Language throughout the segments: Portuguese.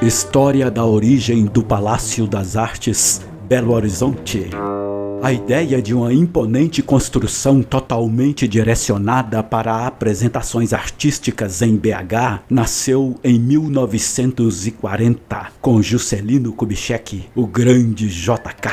História da origem do Palácio das Artes, Belo Horizonte. A ideia de uma imponente construção totalmente direcionada para apresentações artísticas em BH nasceu em 1940, com Juscelino Kubitschek, o grande JK.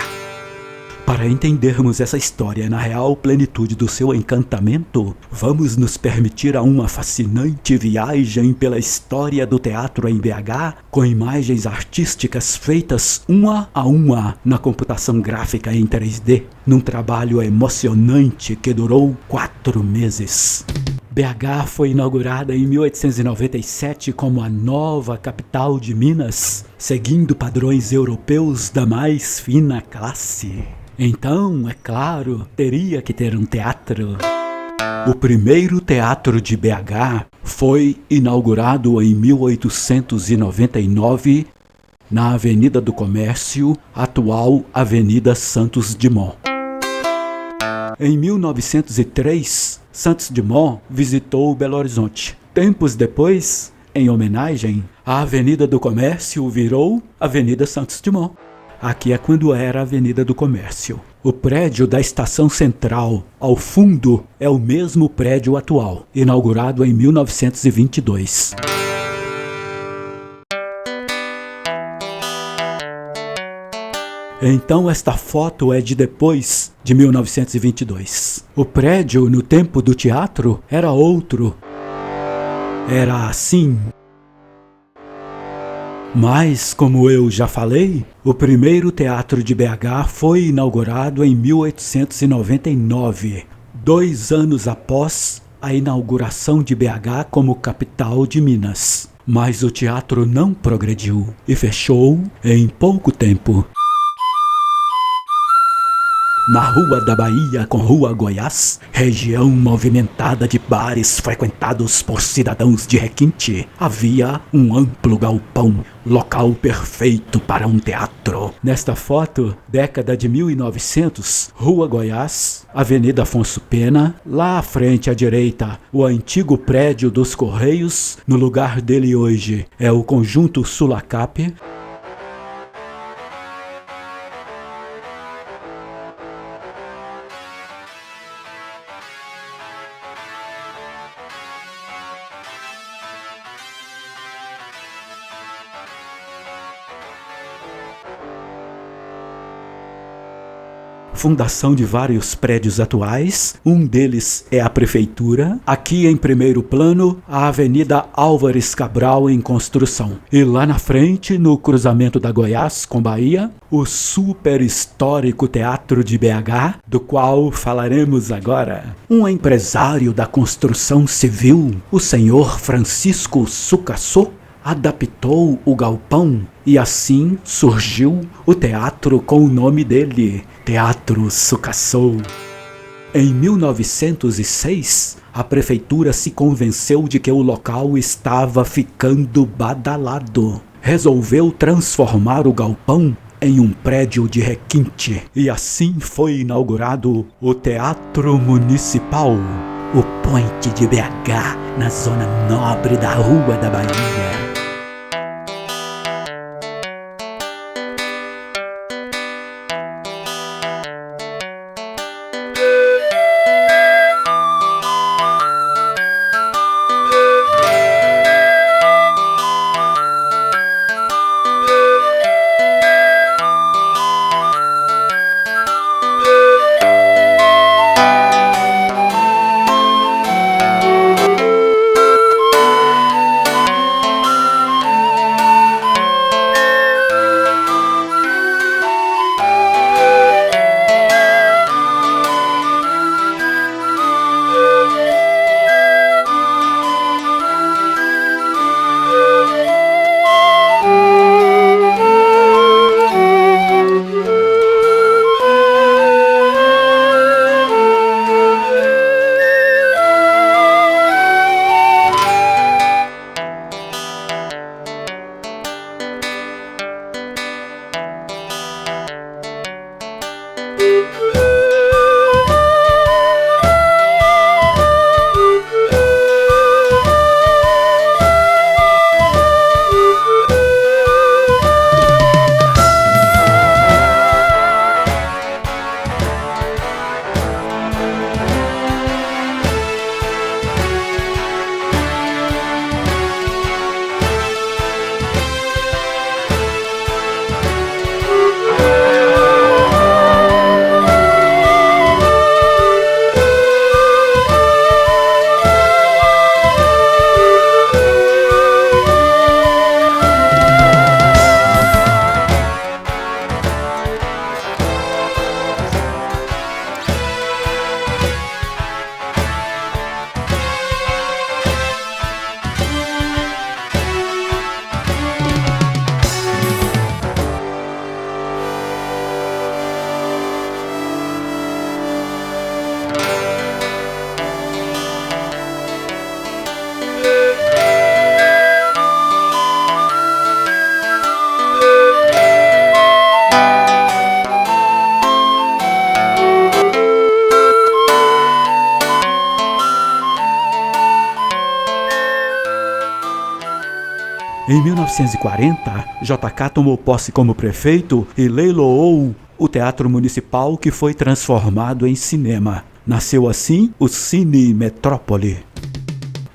Para entendermos essa história na real plenitude do seu encantamento, vamos nos permitir a uma fascinante viagem pela história do teatro em BH, com imagens artísticas feitas uma a uma na computação gráfica em 3D, num trabalho emocionante que durou 4 meses. BH foi inaugurada em 1897 como a nova capital de Minas, seguindo padrões europeus da mais fina classe. Então, é claro, teria que ter um teatro. O primeiro teatro de BH foi inaugurado em 1899 na Avenida do Comércio, atual Avenida Santos Dumont. Em 1903, Santos Dumont visitou Belo Horizonte. Tempos depois, em homenagem, a Avenida do Comércio virou Avenida Santos Dumont. Aqui é quando era a Avenida do Comércio. O prédio da Estação Central, ao fundo, é o mesmo prédio atual, inaugurado em 1922. Então esta foto é de depois de 1922. O prédio, no tempo do teatro, era outro. Era assim. Mas, como eu já falei, o primeiro teatro de BH foi inaugurado em 1899, 2 anos após a inauguração de BH como capital de Minas. Mas o teatro não progrediu e fechou em pouco tempo. Na Rua da Bahia com Rua Goiás, região movimentada de bares frequentados por cidadãos de requinte, havia um amplo galpão, local perfeito para um teatro. Nesta foto, década de 1900, Rua Goiás, Avenida Afonso Pena, lá à frente à direita, o antigo prédio dos Correios, no lugar dele hoje é o Conjunto Sulacap. Fundação de vários prédios atuais, um deles é a Prefeitura, aqui em primeiro plano a Avenida Álvares Cabral em construção. E lá na frente, no cruzamento da Goiás com Bahia, o super histórico Teatro de BH, do qual falaremos agora. Um empresário da construção civil, o senhor Francisco Sucassô, adaptou o galpão e assim surgiu o teatro com o nome dele, Teatro Sucassô. Em 1906, a prefeitura se convenceu de que o local estava ficando badalado. Resolveu transformar o galpão em um prédio de requinte e assim foi inaugurado o Teatro Municipal, o Point de BH, na zona nobre da Rua da Bahia. Em 1940, JK tomou posse como prefeito e leiloou o Teatro Municipal, que foi transformado em cinema. Nasceu assim o Cine Metrópole.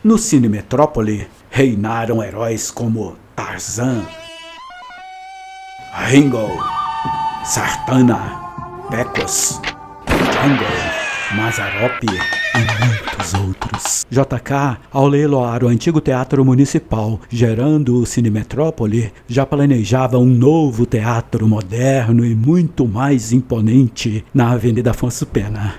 No Cine Metrópole reinaram heróis como Tarzan, Ringo, Sartana, Pecos, Django, Mazzaropi e muitos outros. JK, ao leiloar o antigo Teatro Municipal, gerando o Cine Metrópole, já planejava um novo teatro moderno e muito mais imponente na Avenida Afonso Pena.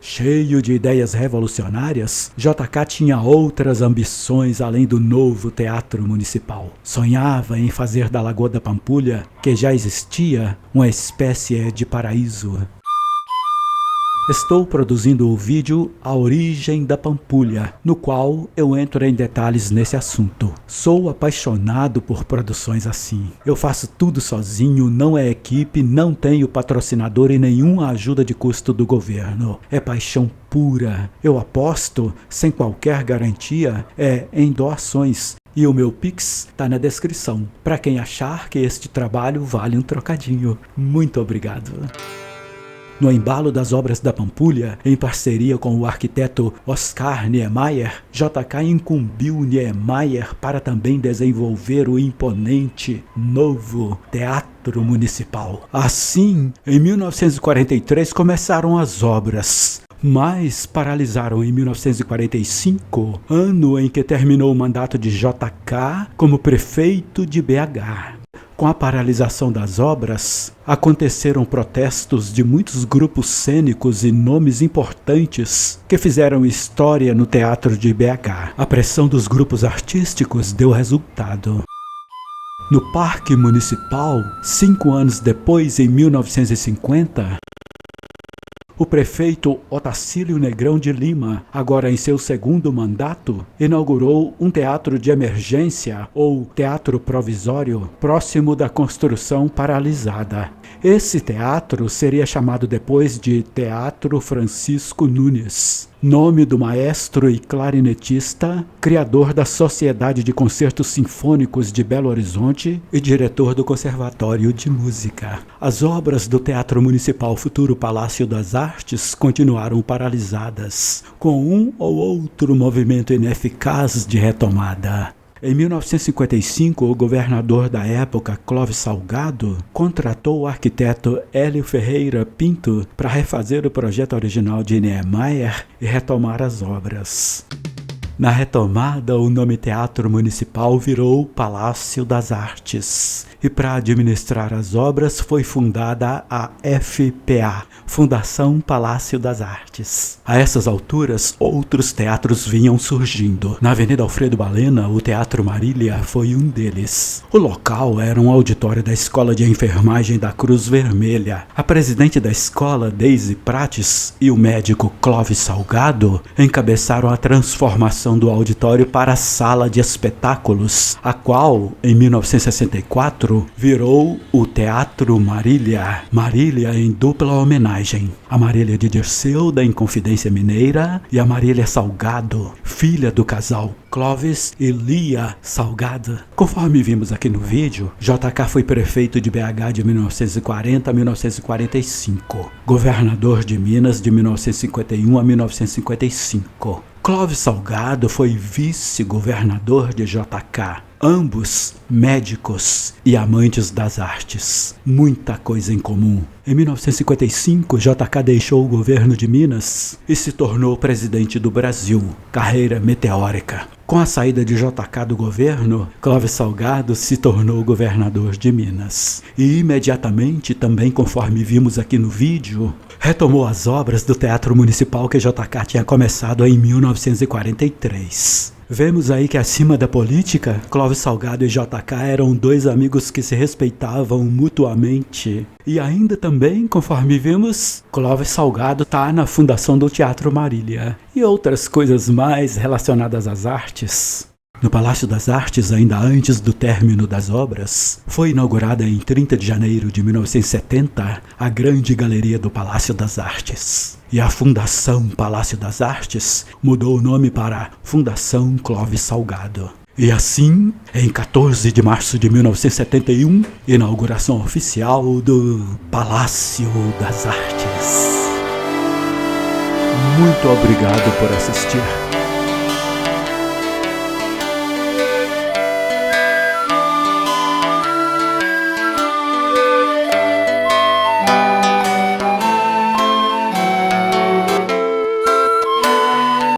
Cheio de ideias revolucionárias, JK tinha outras ambições além do novo Teatro Municipal. Sonhava em fazer da Lagoa da Pampulha, que já existia, uma espécie de paraíso. Estou produzindo o vídeo A Origem da Pampulha, no qual eu entro em detalhes nesse assunto. Sou apaixonado por produções assim. Eu faço tudo sozinho, não é equipe, não tenho patrocinador e nenhuma ajuda de custo do governo. É paixão pura. Eu aposto, sem qualquer garantia, em doações. E o meu Pix tá na descrição, para quem achar que este trabalho vale um trocadinho. Muito obrigado. No embalo das obras da Pampulha, em parceria com o arquiteto Oscar Niemeyer, JK incumbiu Niemeyer para também desenvolver o imponente novo Teatro Municipal. Assim, em 1943 começaram as obras, mas paralisaram em 1945, ano em que terminou o mandato de JK como prefeito de BH. Com a paralisação das obras, aconteceram protestos de muitos grupos cênicos e nomes importantes que fizeram história no teatro de BH. A pressão dos grupos artísticos deu resultado. No Parque Municipal, 5 anos depois, em 1950, o prefeito Otacílio Negrão de Lima, agora em seu segundo mandato, inaugurou um teatro de emergência, ou teatro provisório, próximo da construção paralisada. Esse teatro seria chamado depois de Teatro Francisco Nunes, nome do maestro e clarinetista, criador da Sociedade de Concertos Sinfônicos de Belo Horizonte e diretor do Conservatório de Música. As obras do Teatro Municipal Futuro Palácio das Artes continuaram paralisadas, com um ou outro movimento ineficaz de retomada. Em 1955, o governador da época, Clóvis Salgado, contratou o arquiteto Hélio Ferreira Pinto para refazer o projeto original de Niemeyer e retomar as obras. Na retomada, o nome Teatro Municipal virou Palácio das Artes. E para administrar as obras foi fundada a FPA, Fundação Palácio das Artes. A essas alturas, outros teatros vinham surgindo. Na Avenida Alfredo Balena, o Teatro Marília foi um deles. O local era um auditório da Escola de Enfermagem da Cruz Vermelha. A presidente da escola, Deise Prates, e o médico Clóvis Salgado encabeçaram a transformação do auditório para a sala de espetáculos, a qual, em 1964, virou o Teatro Marília. Marília em dupla homenagem. A Marília de Dirceu, da Inconfidência Mineira, e a Marília Salgado, filha do casal Clóvis e Lia Salgado. Conforme vimos aqui no vídeo, JK foi prefeito de BH de 1940 a 1945, governador de Minas de 1951 a 1955. Clóvis Salgado foi vice-governador de JK. Ambos médicos e amantes das artes. Muita coisa em comum. Em 1955, JK deixou o governo de Minas e se tornou presidente do Brasil. Carreira meteórica. Com a saída de JK do governo, Clóvis Salgado se tornou governador de Minas. E imediatamente, também conforme vimos aqui no vídeo, retomou as obras do Teatro Municipal que JK tinha começado em 1943. Vemos aí que acima da política, Clóvis Salgado e JK eram dois amigos que se respeitavam mutuamente. E ainda também, conforme vimos, Clóvis Salgado está na fundação do Teatro Marília. E outras coisas mais relacionadas às artes. No Palácio das Artes, ainda antes do término das obras, foi inaugurada em 30 de janeiro de 1970 a Grande Galeria do Palácio das Artes. E a Fundação Palácio das Artes mudou o nome para Fundação Clóvis Salgado. E assim, em 14 de março de 1971, inauguração oficial do Palácio das Artes. Muito obrigado por assistir.